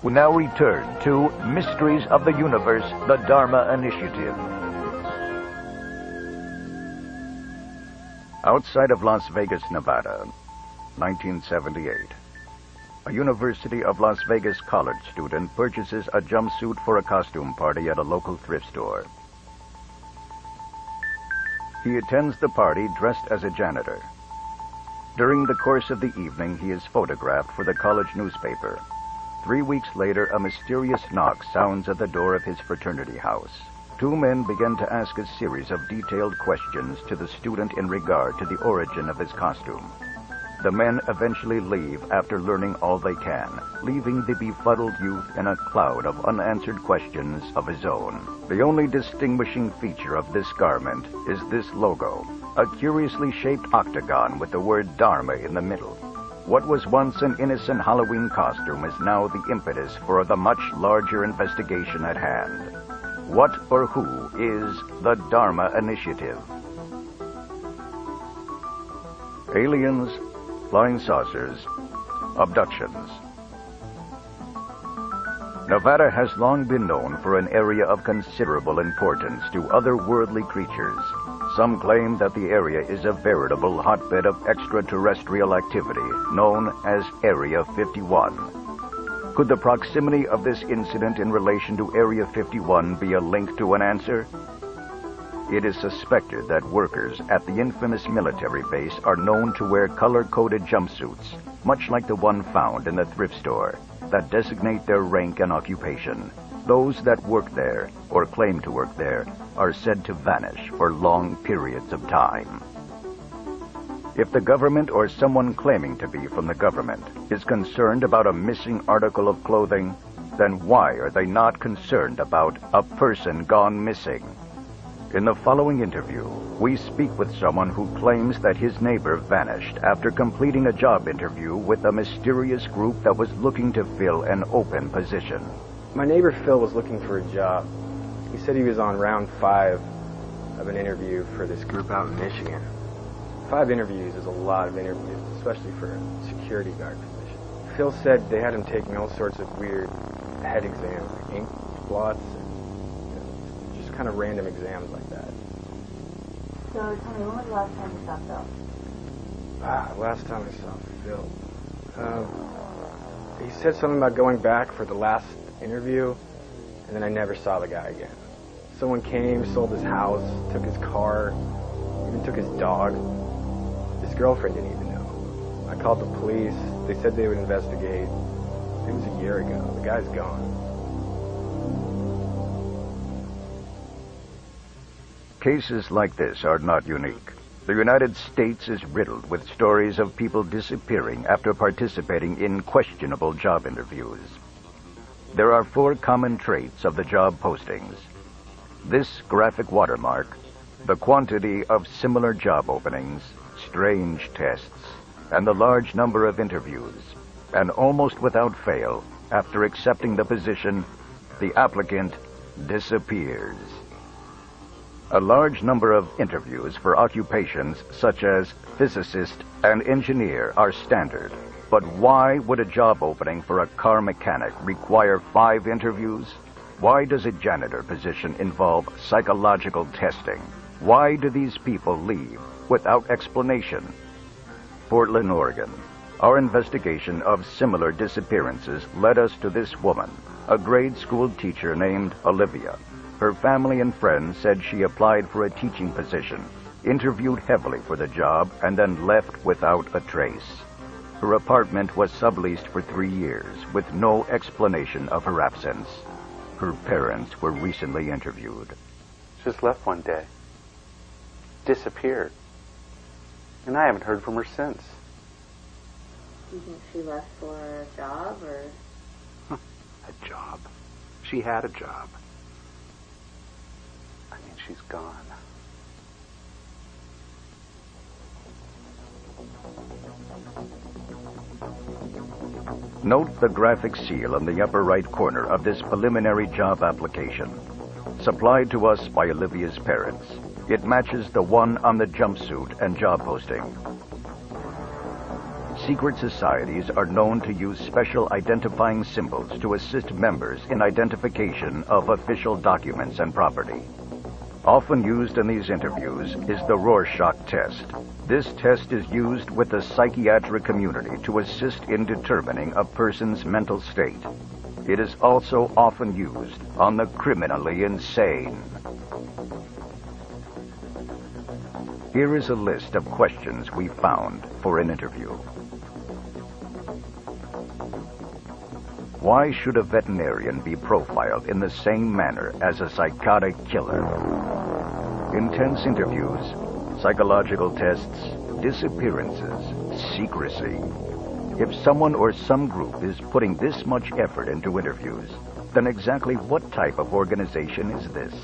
We now return to Mysteries of the Universe, the Dharma Initiative. Outside of Las Vegas, Nevada, 1978. A University of Las Vegas college student purchases a jumpsuit for a costume party at a local thrift store. He attends the party dressed as a janitor. During the course of the evening, he is photographed for the college newspaper. 3 weeks later, a mysterious knock sounds at the door of his fraternity house. Two men begin to ask a series of detailed questions to the student in regard to the origin of his costume. The men eventually leave after learning all they can, leaving the befuddled youth in a cloud of unanswered questions of his own. The only distinguishing feature of this garment is this logo, a curiously shaped octagon with the word Dharma in the middle. What was once an innocent Halloween costume is now the impetus for the much larger investigation at hand. What or who is the Dharma Initiative? Aliens, flying saucers, abductions. Nevada has long been known for an area of considerable importance to otherworldly creatures. Some claim that the area is a veritable hotbed of extraterrestrial activity, known as Area 51. Could the proximity of this incident in relation to Area 51 be a link to an answer? It is suspected that workers at the infamous military base are known to wear color-coded jumpsuits, much like the one found in the thrift store, that designate their rank and occupation. Those that work there, or claim to work there, are said to vanish for long periods of time. If the government or someone claiming to be from the government is concerned about a missing article of clothing, then why are they not concerned about a person gone missing? In the following interview, we speak with someone who claims that his neighbor vanished after completing a job interview with a mysterious group that was looking to fill an open position. My neighbor Phil was looking for a job. He said he was on round 5 of an interview for this group out in Michigan. 5 interviews is a lot of interviews, especially for a security guard position. Phil said they had him taking all sorts of weird head exams, like ink blots, and just kind of random exams like that. So tell me, when was the last time you saw Phil? Last time I saw Phil. He said something about going back for the last interview, and then I never saw the guy again. Someone came, sold his house, took his car, even took his dog. His girlfriend didn't even know. I called the police. They said they would investigate. It was a year ago. The guy's gone. Cases like this are not unique. The United States is riddled with stories of people disappearing after participating in questionable job interviews. There are 4 common traits of the job postings. This graphic watermark, the quantity of similar job openings, strange tests, and the large number of interviews. And almost without fail, after accepting the position, the applicant disappears. A large number of interviews for occupations such as physicist and engineer are standard. But why would a job opening for a car mechanic require 5 interviews? Why does a janitor position involve psychological testing? Why do these people leave without explanation? Portland, Oregon. Our investigation of similar disappearances led us to this woman, a grade school teacher named Olivia. Her family and friends said she applied for a teaching position, interviewed heavily for the job, and then left without a trace. Her apartment was subleased for 3 years, with no explanation of her absence. Her parents were recently interviewed. Just left one day. Disappeared. And I haven't heard from her since. Do you think she left for a job, or? A job? She had a job. I mean, she's gone. Note the graphic seal on the upper right corner of this preliminary job application. Supplied to us by Olivia's parents. It matches the one on the jumpsuit and job posting. Secret societies are known to use special identifying symbols to assist members in identification of official documents and property. Often used in these interviews is the Rorschach test. This test is used with the psychiatric community to assist in determining a person's mental state. It is also often used on the criminally insane. Here is a list of questions we found for an interview. Why should a veterinarian be profiled in the same manner as a psychotic killer? Intense interviews, psychological tests, disappearances, secrecy. If someone or some group is putting this much effort into interviews, then exactly what type of organization is this?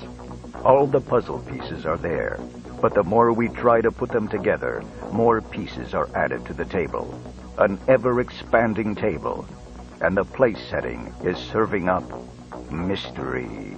All the puzzle pieces are there, but the more we try to put them together, more pieces are added to the table. An ever-expanding table. And the place setting is serving up mystery.